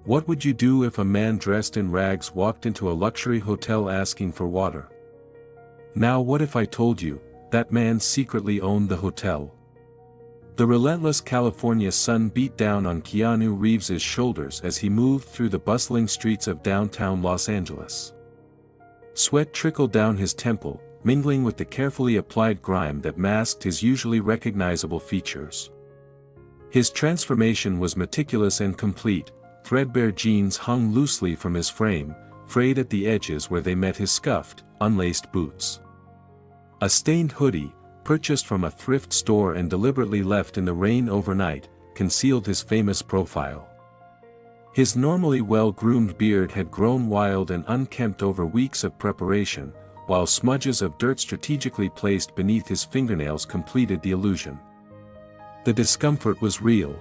What would you do if a man dressed in rags walked into a luxury hotel asking for water? Now what if I told you, that man secretly owned the hotel? The relentless California sun beat down on Keanu Reeves's shoulders as he moved through the bustling streets of downtown Los Angeles. Sweat trickled down his temple, mingling with the carefully applied grime that masked his usually recognizable features. His transformation was meticulous and complete. Threadbare jeans hung loosely from his frame, frayed at the edges where they met his scuffed, unlaced boots. A stained hoodie, purchased from a thrift store and deliberately left in the rain overnight, concealed his famous profile. His normally well-groomed beard had grown wild and unkempt over weeks of preparation, while smudges of dirt strategically placed beneath his fingernails completed the illusion. The discomfort was real.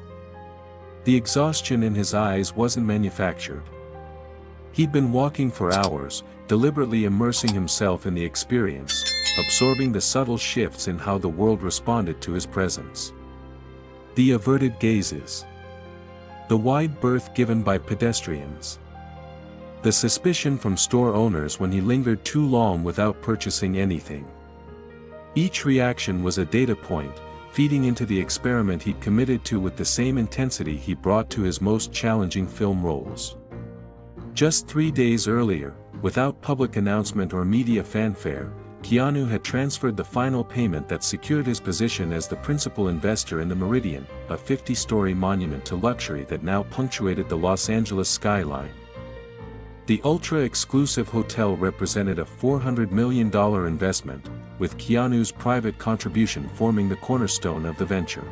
The exhaustion in his eyes wasn't manufactured. He'd been walking for hours, deliberately immersing himself in the experience, absorbing the subtle shifts in how the world responded to his presence. The averted gazes. The wide berth given by pedestrians. The suspicion from store owners when he lingered too long without purchasing anything. Each reaction was a data point, feeding into the experiment he'd committed to with the same intensity he brought to his most challenging film roles. Just 3 days earlier, without public announcement or media fanfare, Keanu had transferred the final payment that secured his position as the principal investor in the Meridian, a 50-story monument to luxury that now punctuated the Los Angeles skyline. The ultra-exclusive hotel represented a $400 million investment, with Keanu's private contribution forming the cornerstone of the venture.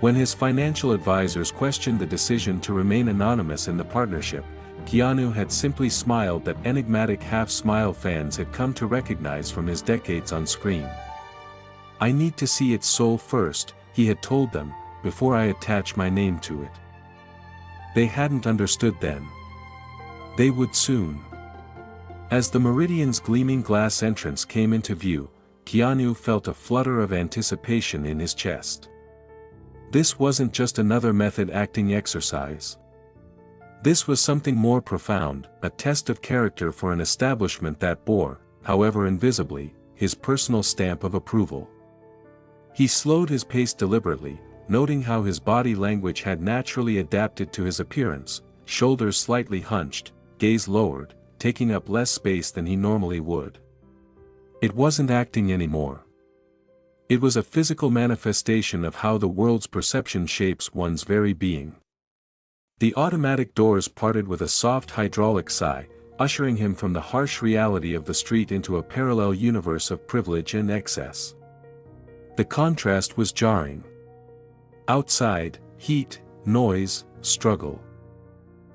When his financial advisors questioned the decision to remain anonymous in the partnership, Keanu had simply smiled that enigmatic half-smile fans had come to recognize from his decades on screen. "I need to see its soul first," he had told them, "before I attach my name to it." They hadn't understood then. They would soon. As the Meridian's gleaming glass entrance came into view, Keanu felt a flutter of anticipation in his chest. This wasn't just another method acting exercise. This was something more profound, a test of character for an establishment that bore, however invisibly, his personal stamp of approval. He slowed his pace deliberately, noting how his body language had naturally adapted to his appearance, shoulders slightly hunched, gaze lowered, taking up less space than he normally would. It wasn't acting anymore. It was a physical manifestation of how the world's perception shapes one's very being. The automatic doors parted with a soft hydraulic sigh, ushering him from the harsh reality of the street into a parallel universe of privilege and excess. The contrast was jarring. Outside, heat, noise, struggle.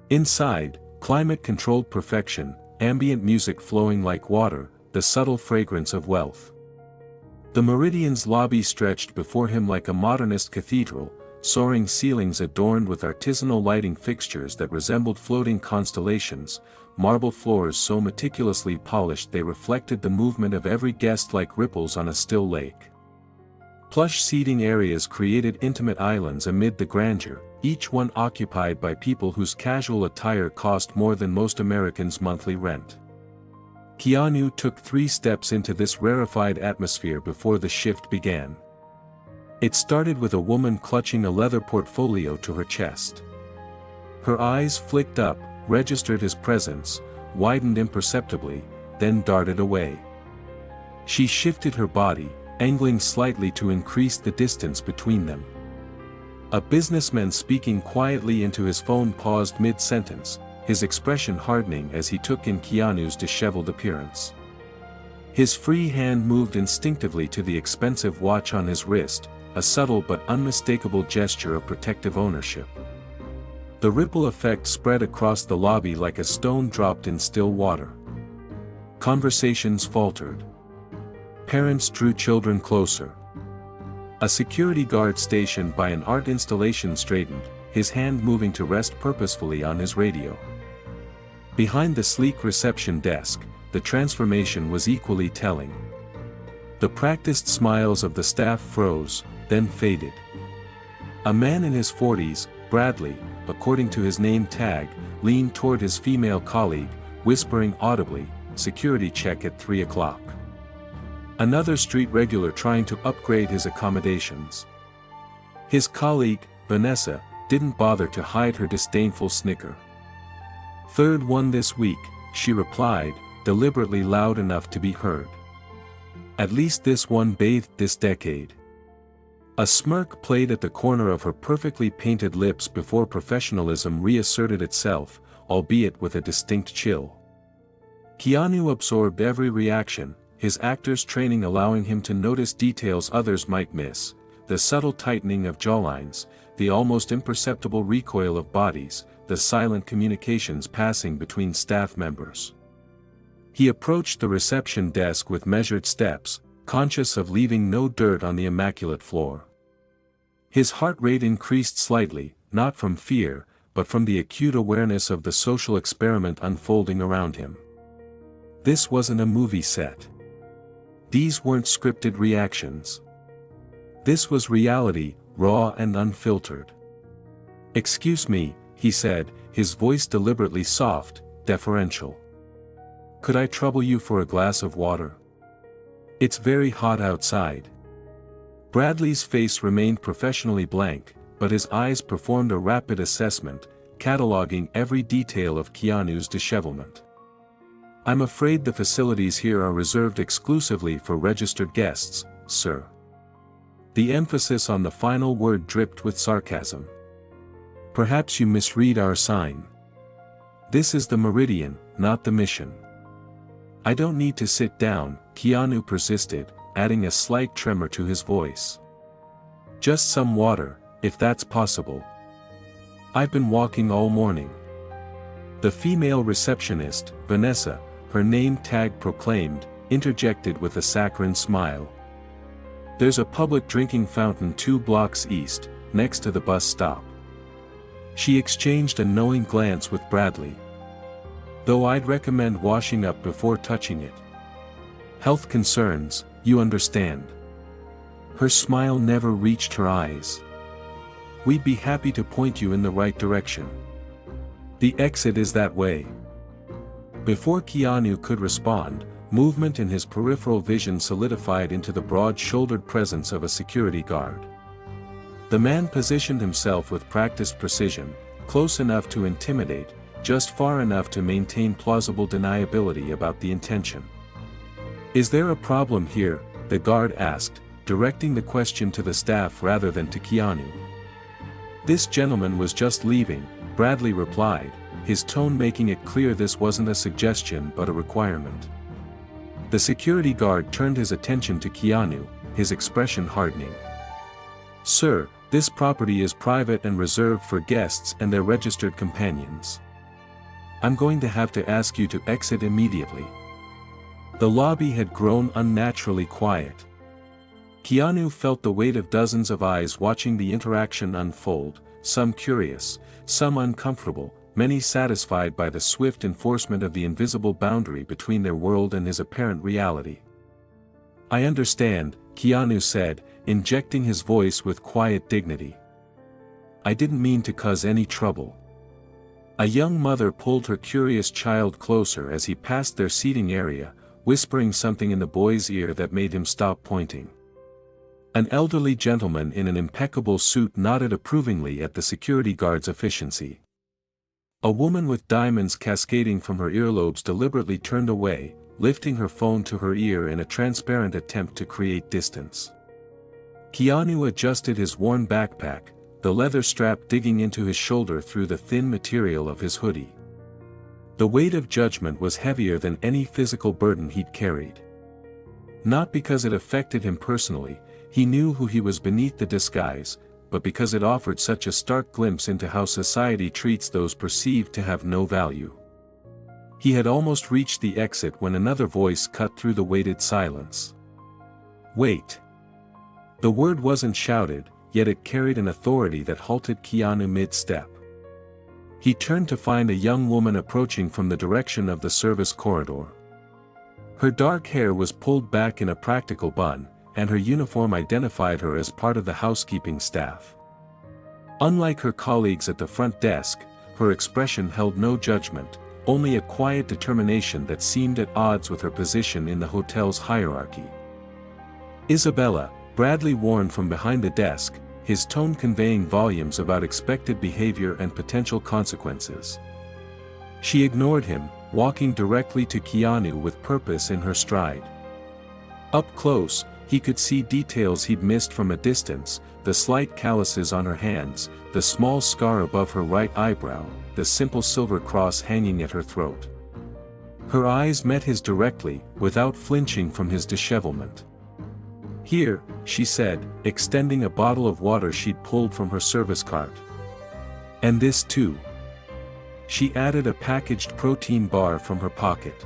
Inside, climate-controlled perfection, ambient music flowing like water, the subtle fragrance of wealth. The Meridian's lobby stretched before him like a modernist cathedral, soaring ceilings adorned with artisanal lighting fixtures that resembled floating constellations, marble floors so meticulously polished they reflected the movement of every guest like ripples on a still lake. Plush seating areas created intimate islands amid the grandeur, each one occupied by people whose casual attire cost more than most Americans' monthly rent. Keanu took 3 steps into this rarefied atmosphere before the shift began. It started with a woman clutching a leather portfolio to her chest. Her eyes flicked up, registered his presence, widened imperceptibly, then darted away. She shifted her body, angling slightly to increase the distance between them. A businessman speaking quietly into his phone paused mid-sentence, his expression hardening as he took in Keanu's disheveled appearance. His free hand moved instinctively to the expensive watch on his wrist, a subtle but unmistakable gesture of protective ownership. The ripple effect spread across the lobby like a stone dropped in still water. Conversations faltered. Parents drew children closer. A security guard stationed by an art installation straightened, his hand moving to rest purposefully on his radio. Behind the sleek reception desk, the transformation was equally telling. The practiced smiles of the staff froze, then faded. A man in his 40s, Bradley, according to his name tag, leaned toward his female colleague, whispering audibly, "Security check at 3 o'clock." Another street regular trying to upgrade his accommodations. His colleague, Vanessa, didn't bother to hide her disdainful snicker. "Third one this week," she replied, deliberately loud enough to be heard. "At least this one bathed this decade." A smirk played at the corner of her perfectly painted lips before professionalism reasserted itself, albeit with a distinct chill. Keanu absorbed every reaction, his actor's training allowing him to notice details others might miss, the subtle tightening of jawlines, the almost imperceptible recoil of bodies, the silent communications passing between staff members. He approached the reception desk with measured steps, conscious of leaving no dirt on the immaculate floor. His heart rate increased slightly, not from fear, but from the acute awareness of the social experiment unfolding around him. This wasn't a movie set. These weren't scripted reactions. This was reality, raw and unfiltered. "Excuse me," he said, his voice deliberately soft, deferential. "Could I trouble you for a glass of water? It's very hot outside." Bradley's face remained professionally blank, but his eyes performed a rapid assessment, cataloging every detail of Keanu's dishevelment. "I'm afraid the facilities here are reserved exclusively for registered guests, sir." The emphasis on the final word dripped with sarcasm. "Perhaps you misread our sign. This is the Meridian, not the Mission." "I don't need to sit down," Keanu persisted, adding a slight tremor to his voice. "Just some water, if that's possible. I've been walking all morning." The female receptionist, Vanessa, her name tag proclaimed, interjected with a saccharine smile. "There's a public drinking fountain 2 blocks east, next to the bus stop." She exchanged a knowing glance with Bradley. "Though I'd recommend washing up before touching it. Health concerns, you understand." Her smile never reached her eyes. "We'd be happy to point you in the right direction. The exit is that way." Before Keanu could respond, movement in his peripheral vision solidified into the broad-shouldered presence of a security guard. The man positioned himself with practiced precision, close enough to intimidate, just far enough to maintain plausible deniability about the intention. "Is there a problem here?" the guard asked, directing the question to the staff rather than to Keanu. "This gentleman was just leaving," Bradley replied, his tone making it clear this wasn't a suggestion but a requirement. The security guard turned his attention to Keanu, his expression hardening. "Sir, this property is private and reserved for guests and their registered companions. I'm going to have to ask you to exit immediately." The lobby had grown unnaturally quiet. Keanu felt the weight of dozens of eyes watching the interaction unfold, some curious, some uncomfortable, many satisfied by the swift enforcement of the invisible boundary between their world and his apparent reality. "I understand," Keanu said, injecting his voice with quiet dignity. "I didn't mean to cause any trouble." A young mother pulled her curious child closer as he passed their seating area, whispering something in the boy's ear that made him stop pointing. An elderly gentleman in an impeccable suit nodded approvingly at the security guard's efficiency. A woman with diamonds cascading from her earlobes deliberately turned away, lifting her phone to her ear in a transparent attempt to create distance. Keanu adjusted his worn backpack, the leather strap digging into his shoulder through the thin material of his hoodie. The weight of judgment was heavier than any physical burden he'd carried. Not because it affected him personally, he knew who he was beneath the disguise, but because it offered such a stark glimpse into how society treats those perceived to have no value. He had almost reached the exit when another voice cut through the weighted silence. "Wait." The word wasn't shouted, yet it carried an authority that halted Keanu mid-step. He turned to find a young woman approaching from the direction of the service corridor. Her dark hair was pulled back in a practical bun, and her uniform identified her as part of the housekeeping staff. Unlike her colleagues at the front desk, her expression held no judgment, only a quiet determination that seemed at odds with her position in the hotel's hierarchy. "Isabella," Bradley warned from behind the desk, his tone conveying volumes about expected behavior and potential consequences. She ignored him, walking directly to Keanu with purpose in her stride. Up close, he could see details he'd missed from a distance, the slight calluses on her hands, the small scar above her right eyebrow, the simple silver cross hanging at her throat. Her eyes met his directly, without flinching from his dishevelment. "Here," she said, extending a bottle of water she'd pulled from her service cart. "And this too." She added a packaged protein bar from her pocket.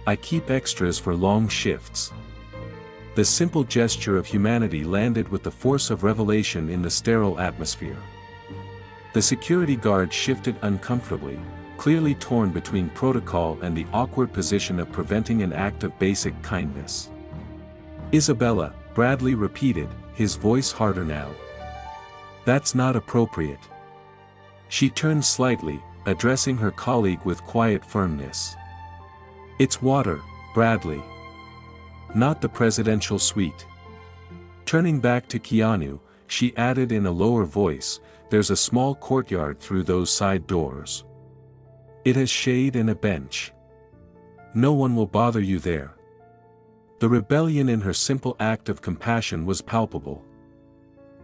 "I keep extras for long shifts." The simple gesture of humanity landed with the force of revelation in the sterile atmosphere. The security guard shifted uncomfortably, clearly torn between protocol and the awkward position of preventing an act of basic kindness. "Isabella," Bradley repeated, his voice harder now. "That's not appropriate." She turned slightly, addressing her colleague with quiet firmness. "It's water, Bradley. Not the presidential suite." Turning back to Keanu, she added in a lower voice, "There's a small courtyard through those side doors. It has shade and a bench. No one will bother you there." The rebellion in her simple act of compassion was palpable.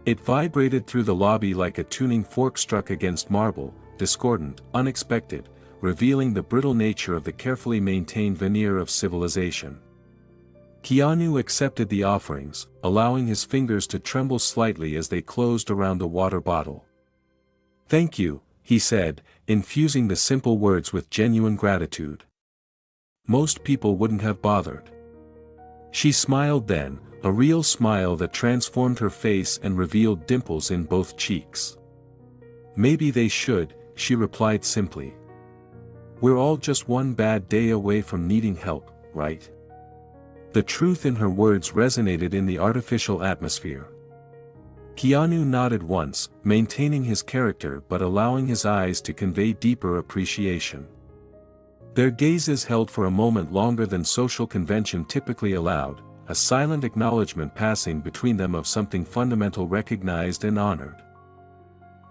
It vibrated through the lobby like a tuning fork struck against marble, discordant, unexpected, revealing the brittle nature of the carefully maintained veneer of civilization. Keanu accepted the offerings, allowing his fingers to tremble slightly as they closed around the water bottle. "Thank you," he said, infusing the simple words with genuine gratitude. "Most people wouldn't have bothered." She smiled then, a real smile that transformed her face and revealed dimples in both cheeks. "Maybe they should," she replied simply. "We're all just one bad day away from needing help, right?" The truth in her words resonated in the artificial atmosphere. Keanu nodded once, maintaining his character but allowing his eyes to convey deeper appreciation. Their gazes held for a moment longer than social convention typically allowed, a silent acknowledgement passing between them of something fundamental recognized and honored.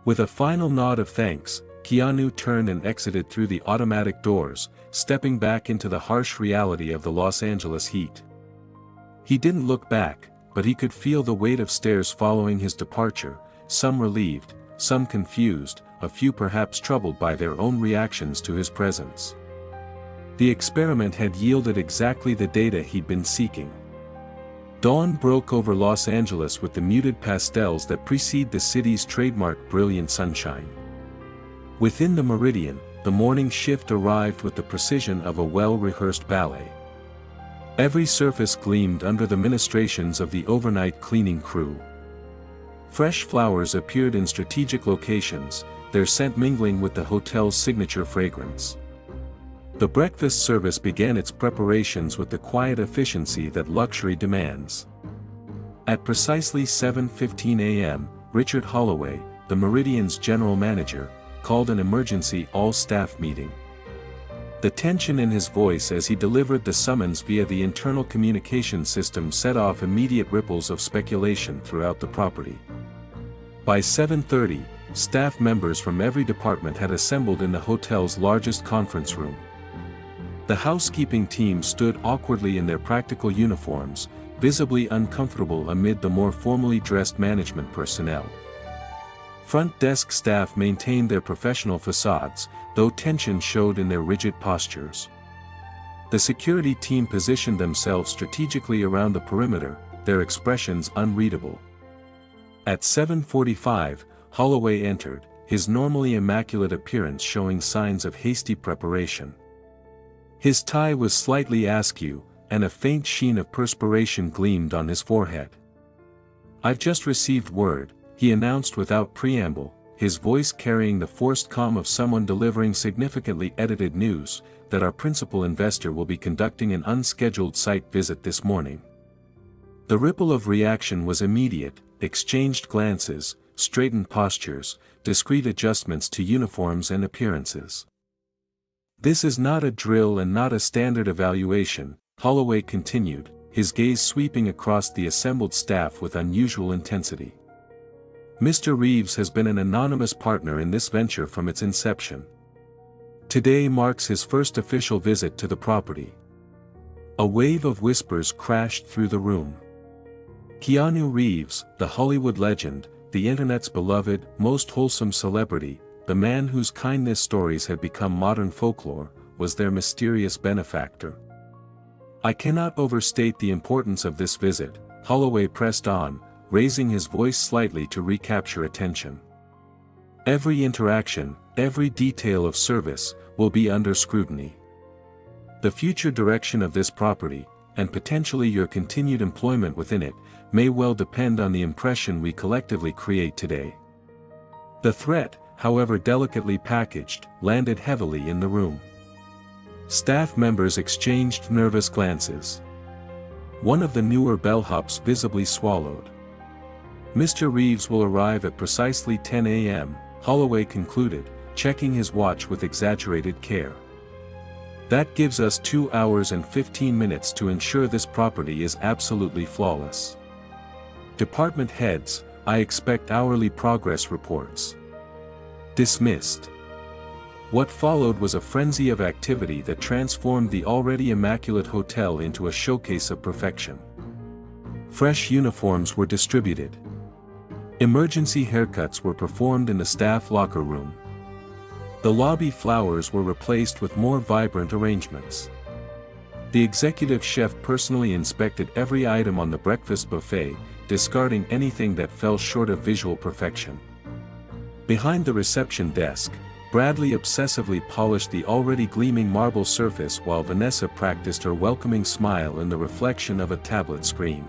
With a final nod of thanks, Keanu turned and exited through the automatic doors, stepping back into the harsh reality of the Los Angeles heat. He didn't look back, but he could feel the weight of stares following his departure, some relieved, some confused, a few perhaps troubled by their own reactions to his presence. The experiment had yielded exactly the data he'd been seeking. Dawn broke over Los Angeles with the muted pastels that precede the city's trademark brilliant sunshine. Within the Meridian, the morning shift arrived with the precision of a well-rehearsed ballet. Every surface gleamed under the ministrations of the overnight cleaning crew. Fresh flowers appeared in strategic locations, their scent mingling with the hotel's signature fragrance. The breakfast service began its preparations with the quiet efficiency that luxury demands. At precisely 7:15 a.m., Richard Holloway, the Meridian's general manager, called an emergency all-staff meeting. The tension in his voice as he delivered the summons via the internal communication system set off immediate ripples of speculation throughout the property. By 7:30, staff members from every department had assembled in the hotel's largest conference room. The housekeeping team stood awkwardly in their practical uniforms, visibly uncomfortable amid the more formally dressed management personnel. Front desk staff maintained their professional facades, though tension showed in their rigid postures. The security team positioned themselves strategically around the perimeter, their expressions unreadable. At 7:45, Holloway entered, his normally immaculate appearance showing signs of hasty preparation. His tie was slightly askew, and a faint sheen of perspiration gleamed on his forehead. "I've just received word," he announced without preamble, his voice carrying the forced calm of someone delivering significantly edited news, "that our principal investor will be conducting an unscheduled site visit this morning." The ripple of reaction was immediate, exchanged glances, straightened postures, discreet adjustments to uniforms and appearances. "This is not a drill and not a standard evaluation," Holloway continued, his gaze sweeping across the assembled staff with unusual intensity. "Mr. Reeves has been an anonymous partner in this venture from its inception. Today marks his first official visit to the property." A wave of whispers crashed through the room. Keanu Reeves, the Hollywood legend, the internet's beloved, most wholesome celebrity, the man whose kindness stories had become modern folklore, was their mysterious benefactor. "I cannot overstate the importance of this visit," Holloway pressed on, raising his voice slightly to recapture attention. "Every interaction, every detail of service, will be under scrutiny. The future direction of this property, and potentially your continued employment within it, may well depend on the impression we collectively create today." The threat, however delicately packaged, landed heavily in the room. Staff members exchanged nervous glances. One of the newer bellhops visibly swallowed. "Mr. Reeves will arrive at precisely 10 a.m., Holloway concluded, checking his watch with exaggerated care. "That gives us 2 hours and 15 minutes to ensure this property is absolutely flawless. Department heads, I expect hourly progress reports." Dismissed. What followed was a frenzy of activity that transformed the already immaculate hotel into a showcase of perfection. Fresh uniforms were distributed. Emergency haircuts were performed in the staff locker room. The lobby flowers were replaced with more vibrant arrangements. The executive chef personally inspected every item on the breakfast buffet, discarding anything that fell short of visual perfection. Behind the reception desk, Bradley obsessively polished the already gleaming marble surface while Vanessa practiced her welcoming smile in the reflection of a tablet screen.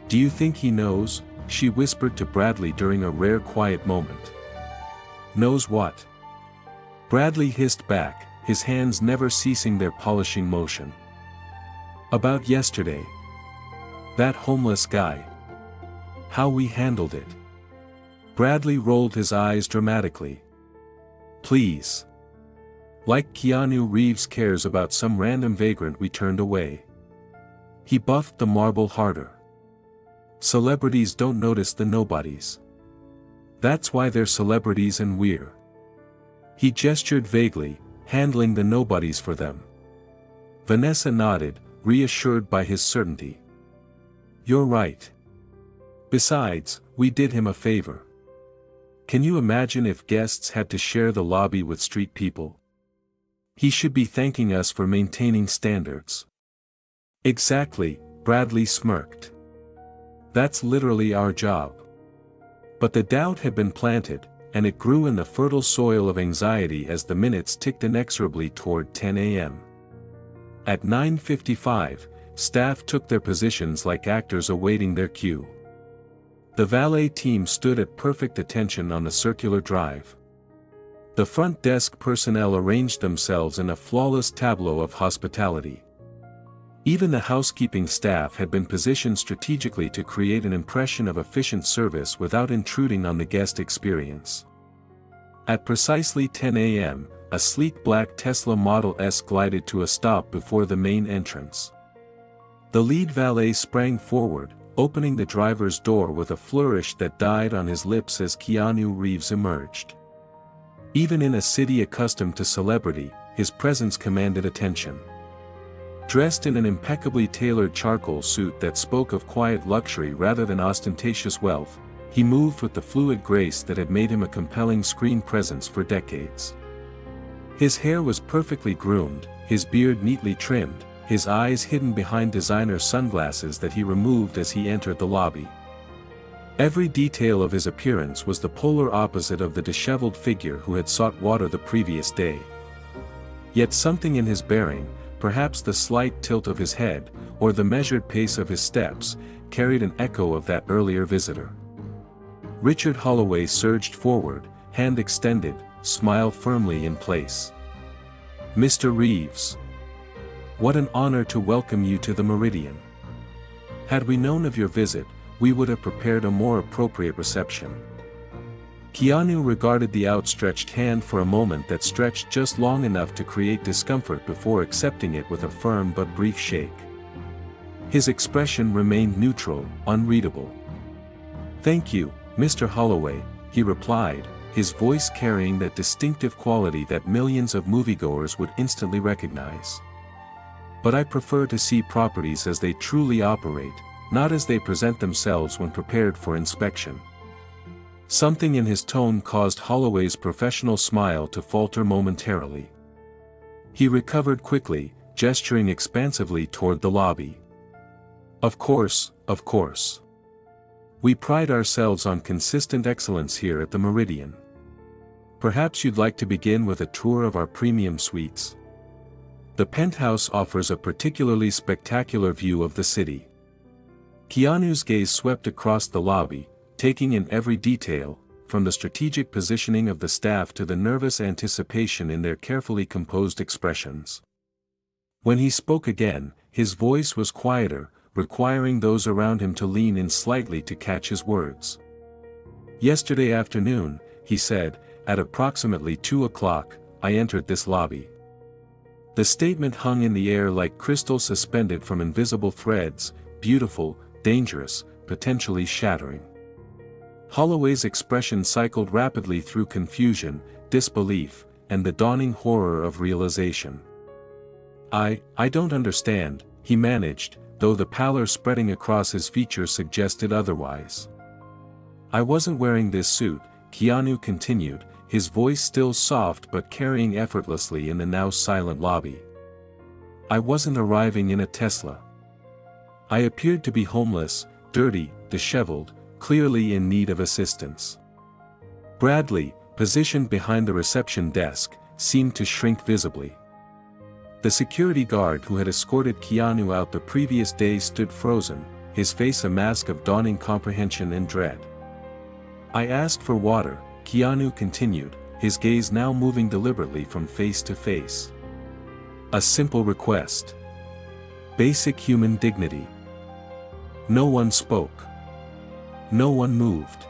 "Do you think he knows?" she whispered to Bradley during a rare quiet moment. "Knows what?" Bradley hissed back, his hands never ceasing their polishing motion. "About yesterday. That homeless guy. How we handled it." Bradley rolled his eyes dramatically. "Please. Like Keanu Reeves cares about some random vagrant we turned away." He buffed the marble harder. "Celebrities don't notice the nobodies. That's why they're celebrities and we're." He gestured vaguely, handling the nobodies for them. Vanessa nodded, reassured by his certainty. "You're right. Besides, we did him a favor. Can you imagine if guests had to share the lobby with street people? He should be thanking us for maintaining standards." "Exactly," Bradley smirked. "That's literally our job." But the doubt had been planted, and it grew in the fertile soil of anxiety as the minutes ticked inexorably toward 10 a.m. At 9:55, staff took their positions like actors awaiting their cue. The valet team stood at perfect attention on the circular drive. The front desk personnel arranged themselves in a flawless tableau of hospitality. Even the housekeeping staff had been positioned strategically to create an impression of efficient service without intruding on the guest experience. At precisely 10 a.m., a sleek black Tesla Model S glided to a stop before the main entrance. The lead valet sprang forward, opening the driver's door with a flourish that died on his lips as Keanu Reeves emerged. Even in a city accustomed to celebrity, his presence commanded attention. Dressed in an impeccably tailored charcoal suit that spoke of quiet luxury rather than ostentatious wealth, he moved with the fluid grace that had made him a compelling screen presence for decades. His hair was perfectly groomed, his beard neatly trimmed, his eyes hidden behind designer sunglasses that he removed as he entered the lobby. Every detail of his appearance was the polar opposite of the disheveled figure who had sought water the previous day. Yet something in his bearing, perhaps the slight tilt of his head, or the measured pace of his steps, carried an echo of that earlier visitor. Richard Holloway surged forward, hand extended, smile firmly in place. "Mr. Reeves. What an honor to welcome you to the Meridian. Had we known of your visit, we would have prepared a more appropriate reception." Keanu regarded the outstretched hand for a moment that stretched just long enough to create discomfort before accepting it with a firm but brief shake. His expression remained neutral, unreadable. "Thank you, Mr. Holloway," he replied, his voice carrying that distinctive quality that millions of moviegoers would instantly recognize. "But I prefer to see properties as they truly operate, not as they present themselves when prepared for inspection." Something in his tone caused Holloway's professional smile to falter momentarily. He recovered quickly, gesturing expansively toward the lobby. Of course. We pride ourselves on consistent excellence here at the Meridian. Perhaps you'd like to begin with a tour of our premium suites. The penthouse offers a particularly spectacular view of the city. Keanu's gaze swept across the lobby, taking in every detail, from the strategic positioning of the staff to the nervous anticipation in their carefully composed expressions. When he spoke again, his voice was quieter, requiring those around him to lean in slightly to catch his words. "Yesterday afternoon," he said, "at approximately 2 o'clock, I entered this lobby." The statement hung in the air like crystal suspended from invisible threads, beautiful, dangerous, potentially shattering. Holloway's expression cycled rapidly through confusion, disbelief, and the dawning horror of realization. I don't understand," he managed, though the pallor spreading across his features suggested otherwise. "I wasn't wearing this suit," Keanu continued, his voice still soft but carrying effortlessly in the now silent lobby. "I wasn't arriving in a Tesla. I appeared to be homeless, dirty, disheveled, clearly in need of assistance." Bradley, positioned behind the reception desk, seemed to shrink visibly. The security guard who had escorted Keanu out the previous day stood frozen, his face a mask of dawning comprehension and dread. "I asked for water," Keanu continued, his gaze now moving deliberately from face to face. "A simple request. Basic human dignity." No one spoke. No one moved.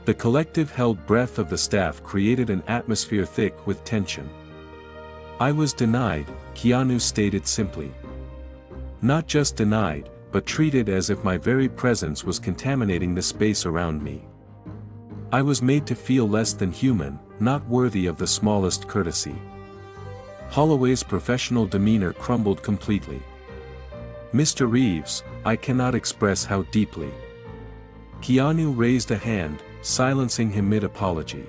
The collective held breath of the staff created an atmosphere thick with tension. "I was denied," Keanu stated simply. "Not just denied, but treated as if my very presence was contaminating the space around me. I was made to feel less than human, not worthy of the smallest courtesy." Holloway's professional demeanor crumbled completely. "Mr. Reeves, I cannot express how deeply." Keanu raised a hand, silencing him mid-apology.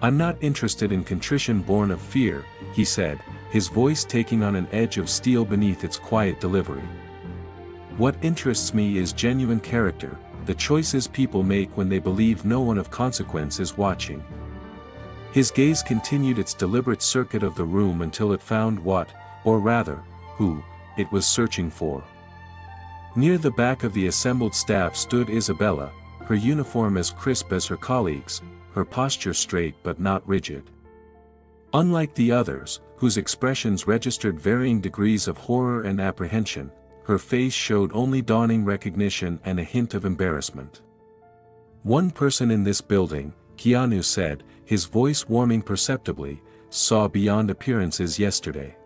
"I'm not interested in contrition born of fear," he said, his voice taking on an edge of steel beneath its quiet delivery. "What interests me is genuine character, the choices people make when they believe no one of consequence is watching." His gaze continued its deliberate circuit of the room until it found what, or rather, who, it was searching for. Near the back of the assembled staff stood Isabella, her uniform as crisp as her colleagues', her posture straight but not rigid. Unlike the others, whose expressions registered varying degrees of horror and apprehension, her face showed only dawning recognition and a hint of embarrassment. "One person in this building," Keanu said, his voice warming perceptibly, "saw beyond appearances yesterday.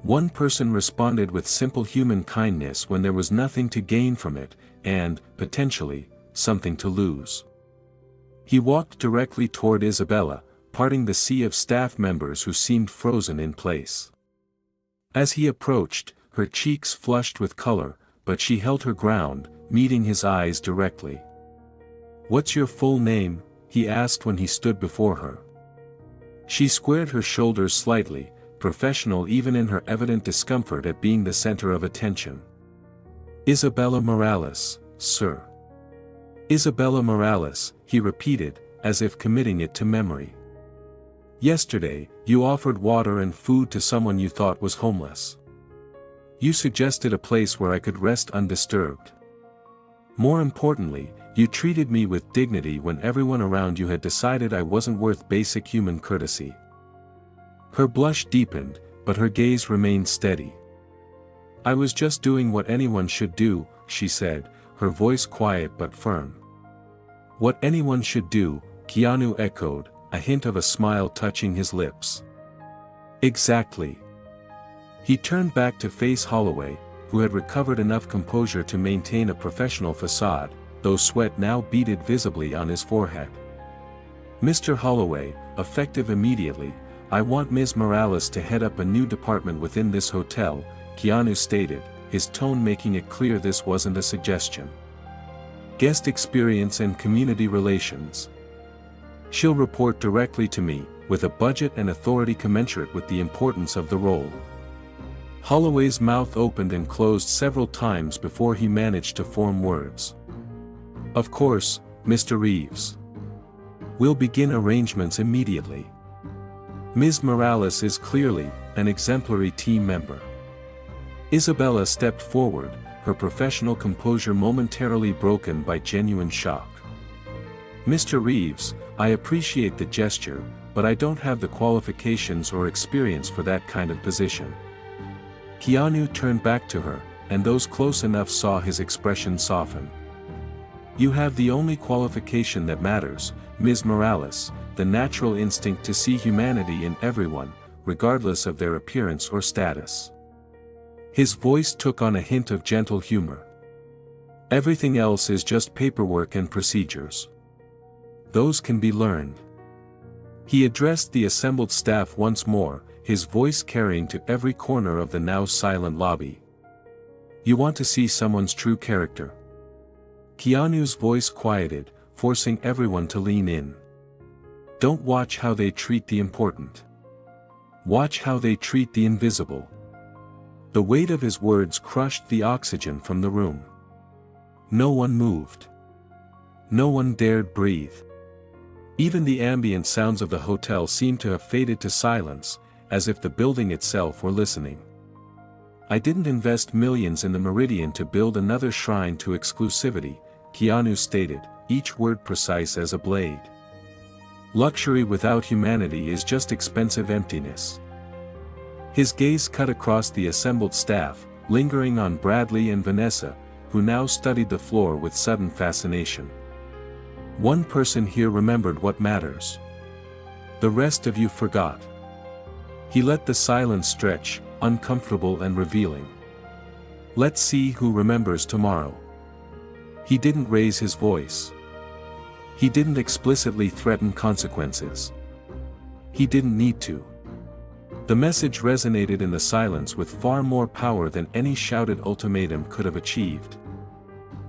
One person responded with simple human kindness when there was nothing to gain from it, and, potentially, something to lose." He walked directly toward Isabella, parting the sea of staff members who seemed frozen in place. As he approached, her cheeks flushed with color, but she held her ground, meeting his eyes directly. "What's your full name?" he asked when he stood before her. She squared her shoulders slightly, professional even in her evident discomfort at being the center of attention. "Isabella Morales, sir." "Isabella Morales," he repeated, as if committing it to memory. "Yesterday, you offered water and food to someone you thought was homeless. You suggested a place where I could rest undisturbed. More importantly, you treated me with dignity when everyone around you had decided I wasn't worth basic human courtesy." Her blush deepened, but her gaze remained steady. "I was just doing what anyone should do," she said, her voice quiet but firm. What anyone should do, Keanu echoed, a hint of a smile touching his lips. Exactly. He turned back to face Holloway, who had recovered enough composure to maintain a professional facade, though sweat now beaded visibly on his forehead. Mr. Holloway, effective immediately, I want Ms. Morales to head up a new department within this hotel, Keanu stated, his tone making it clear this wasn't a suggestion. Guest experience and community relations. She'll report directly to me, with a budget and authority commensurate with the importance of the role. Holloway's mouth opened and closed several times before he managed to form words. Of course, Mr. Reeves. We'll begin arrangements immediately. Ms. Morales is clearly an exemplary team member. Isabella stepped forward, her professional composure momentarily broken by genuine shock. Mr. Reeves, I appreciate the gesture, but I don't have the qualifications or experience for that kind of position. Keanu turned back to her, and those close enough saw his expression soften. You have the only qualification that matters, Ms. Morales, the natural instinct to see humanity in everyone, regardless of their appearance or status. His voice took on a hint of gentle humor. Everything else is just paperwork and procedures. Those can be learned. He addressed the assembled staff once more, his voice carrying to every corner of the now silent lobby. You want to see someone's true character. Keanu's voice quieted, forcing everyone to lean in. Don't watch how they treat the important. Watch how they treat the invisible. The weight of his words crushed the oxygen from the room. No one moved. No one dared breathe. Even the ambient sounds of the hotel seemed to have faded to silence, as if the building itself were listening. I didn't invest millions in the Meridian to build another shrine to exclusivity, Keanu stated, each word precise as a blade. Luxury without humanity is just expensive emptiness. His gaze cut across the assembled staff, lingering on Bradley and Vanessa, who now studied the floor with sudden fascination. One person here remembered what matters. The rest of you forgot. He let the silence stretch, uncomfortable and revealing. Let's see who remembers tomorrow. He didn't raise his voice. He didn't explicitly threaten consequences. He didn't need to. The message resonated in the silence with far more power than any shouted ultimatum could have achieved.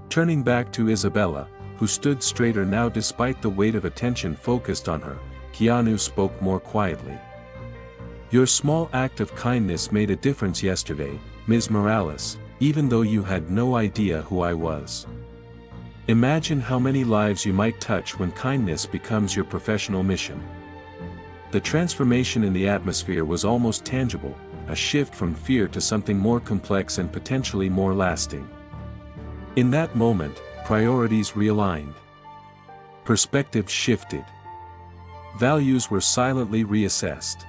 Turning back to Isabella, who stood straighter now despite the weight of attention focused on her, Keanu spoke more quietly. Your small act of kindness made a difference yesterday, Ms. Morales, even though you had no idea who I was. Imagine how many lives you might touch when kindness becomes your professional mission. The transformation in the atmosphere was almost tangible, a shift from fear to something more complex and potentially more lasting. In that moment, priorities realigned. Perspectives shifted. Values were silently reassessed.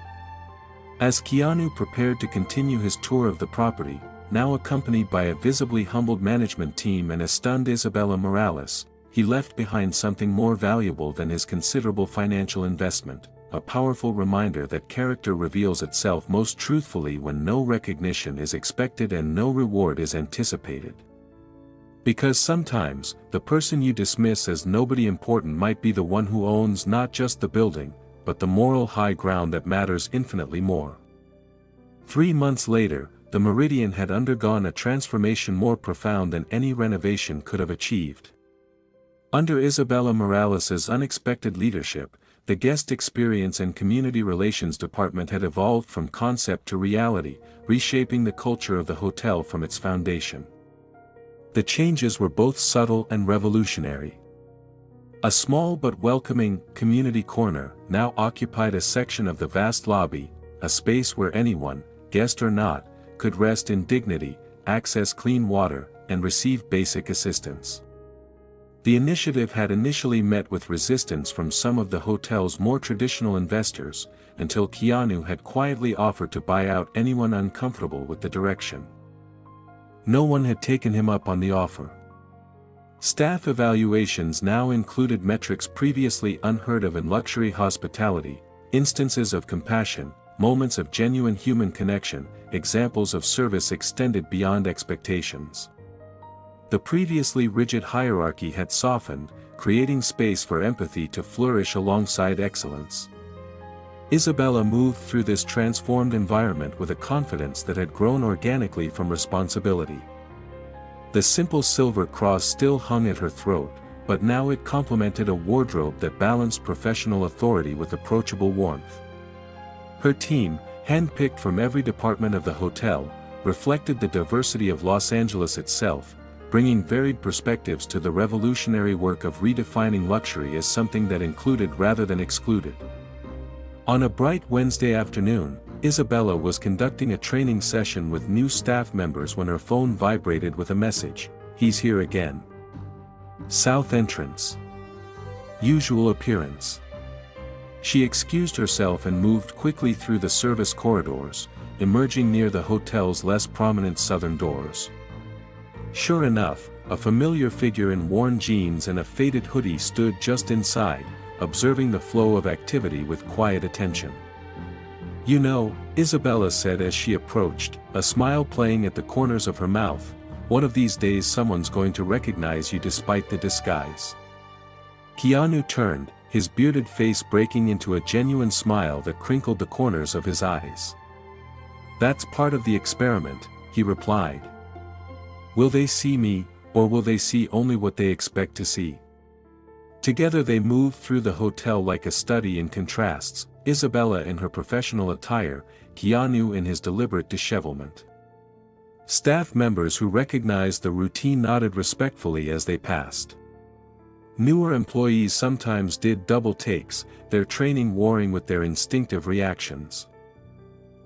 As Keanu prepared to continue his tour of the property, now accompanied by a visibly humbled management team and a stunned Isabella Morales, he left behind something more valuable than his considerable financial investment, a powerful reminder that character reveals itself most truthfully when no recognition is expected and no reward is anticipated. Because sometimes, the person you dismiss as nobody important might be the one who owns not just the building, but the moral high ground that matters infinitely more. 3 months later, the Meridian had undergone a transformation more profound than any renovation could have achieved. Under Isabella Morales's unexpected leadership, the guest experience and community relations department had evolved from concept to reality, reshaping the culture of the hotel from its foundation. The changes were both subtle and revolutionary. A small but welcoming community corner now occupied a section of the vast lobby, a space where anyone, guest or not, could rest in dignity, access clean water, and receive basic assistance. The initiative had initially met with resistance from some of the hotel's more traditional investors, until Keanu had quietly offered to buy out anyone uncomfortable with the direction. No one had taken him up on the offer. Staff evaluations now included metrics previously unheard of in luxury hospitality, instances of compassion, moments of genuine human connection, examples of service extended beyond expectations. The previously rigid hierarchy had softened, creating space for empathy to flourish alongside excellence. Isabella moved through this transformed environment with a confidence that had grown organically from responsibility. The simple silver cross still hung at her throat, but now it complemented a wardrobe that balanced professional authority with approachable warmth. Her team, handpicked from every department of the hotel, reflected the diversity of Los Angeles itself, bringing varied perspectives to the revolutionary work of redefining luxury as something that included rather than excluded. On a bright Wednesday afternoon, Isabella was conducting a training session with new staff members when her phone vibrated with a message, "He's here again." South entrance. Usual appearance. She excused herself and moved quickly through the service corridors, emerging near the hotel's less prominent southern doors. Sure enough, a familiar figure in worn jeans and a faded hoodie stood just inside, observing the flow of activity with quiet attention. "You know," Isabella said as she approached, a smile playing at the corners of her mouth, "one of these days someone's going to recognize you despite the disguise." Keanu turned, his bearded face breaking into a genuine smile that crinkled the corners of his eyes. "That's part of the experiment," he replied. "Will they see me, or will they see only what they expect to see?" Together they moved through the hotel like a study in contrasts, Isabella in her professional attire, Keanu in his deliberate dishevelment. Staff members who recognized the routine nodded respectfully as they passed. Newer employees sometimes did double takes, their training warring with their instinctive reactions.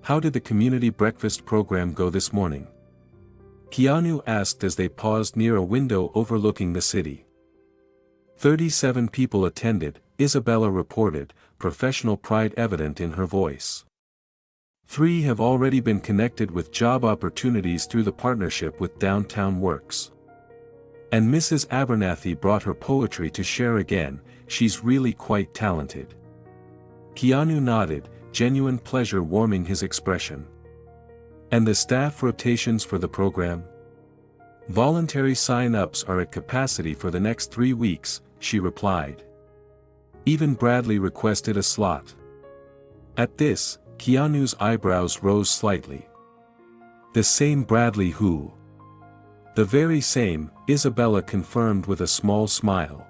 "How did the community breakfast program go this morning?" Keanu asked as they paused near a window overlooking the city. 37 people attended, Isabella reported, professional pride evident in her voice. 3 have already been connected with job opportunities through the partnership with Downtown Works. And Mrs. Abernathy brought her poetry to share again, she's really quite talented. Keanu nodded, genuine pleasure warming his expression. "And the staff rotations for the program?" "Voluntary sign-ups are at capacity for the next 3 weeks, she replied. Even Bradley requested a slot. At this, Keanu's eyebrows rose slightly. "The same Bradley who?" "The very same," Isabella confirmed with a small smile.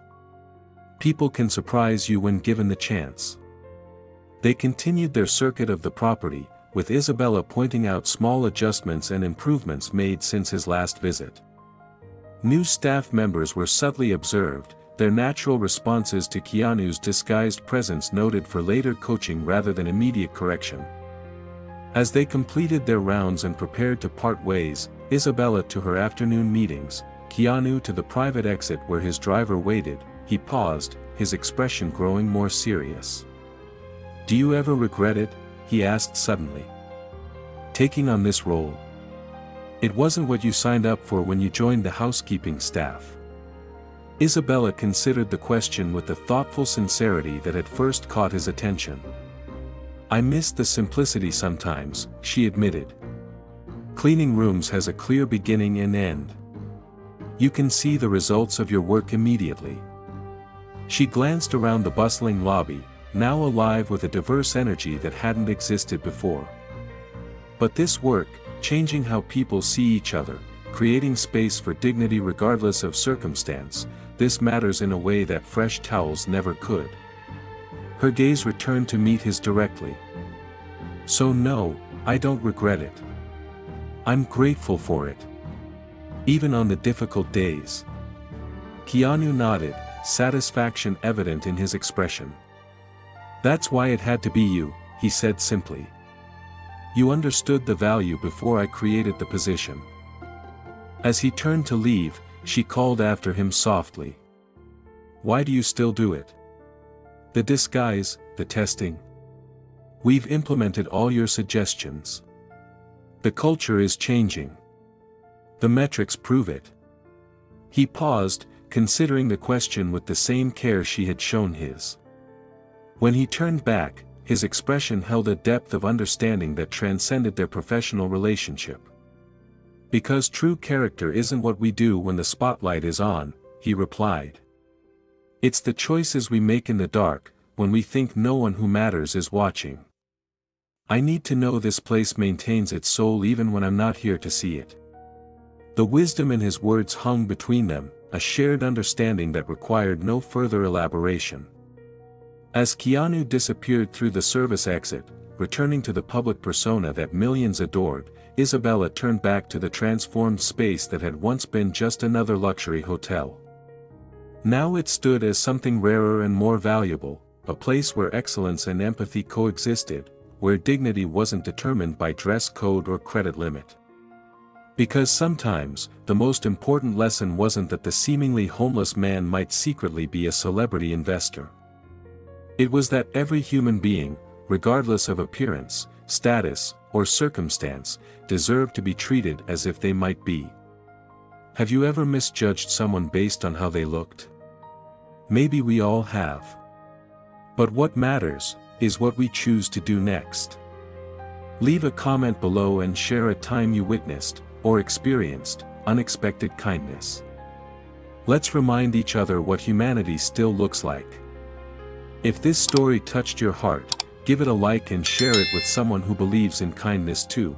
"People can surprise you when given the chance." They continued their circuit of the property, with Isabella pointing out small adjustments and improvements made since his last visit. New staff members were subtly observed, their natural responses to Keanu's disguised presence noted for later coaching rather than immediate correction. As they completed their rounds and prepared to part ways, Isabella to her afternoon meetings, Keanu to the private exit where his driver waited, he paused, his expression growing more serious. "Do you ever regret it?" he asked suddenly. "Taking on this role? It wasn't what you signed up for when you joined the housekeeping staff." Isabella considered the question with the thoughtful sincerity that had first caught his attention. "I miss the simplicity sometimes," she admitted. "Cleaning rooms has a clear beginning and end. You can see the results of your work immediately." She glanced around the bustling lobby, now alive with a diverse energy that hadn't existed before. "But this work, changing how people see each other, creating space for dignity regardless of circumstance, this matters in a way that fresh towels never could." Her gaze returned to meet his directly. "So no, I don't regret it. I'm grateful for it. Even on the difficult days." Keanu nodded, satisfaction evident in his expression. "That's why it had to be you," he said simply. "You understood the value before I created the position." As he turned to leave, she called after him softly. "Why do you still do it? The disguise, the testing? We've implemented all your suggestions. The culture is changing. The metrics prove it." He paused, considering the question with the same care she had shown his. When he turned back, his expression held a depth of understanding that transcended their professional relationship. "Because true character isn't what we do when the spotlight is on," he replied. "It's the choices we make in the dark, when we think no one who matters is watching. I need to know this place maintains its soul even when I'm not here to see it." The wisdom in his words hung between them, a shared understanding that required no further elaboration. As Keanu disappeared through the service exit, returning to the public persona that millions adored, Isabella turned back to the transformed space that had once been just another luxury hotel. Now it stood as something rarer and more valuable, a place where excellence and empathy coexisted, where dignity wasn't determined by dress code or credit limit. Because sometimes, the most important lesson wasn't that the seemingly homeless man might secretly be a celebrity investor. It was that every human being, regardless of appearance, status, or circumstance, deserved to be treated as if they might be. Have you ever misjudged someone based on how they looked? Maybe we all have. But what matters is what we choose to do next. Leave a comment below and share a time you witnessed, or experienced, unexpected kindness. Let's remind each other what humanity still looks like. If this story touched your heart, give it a like and share it with someone who believes in kindness too.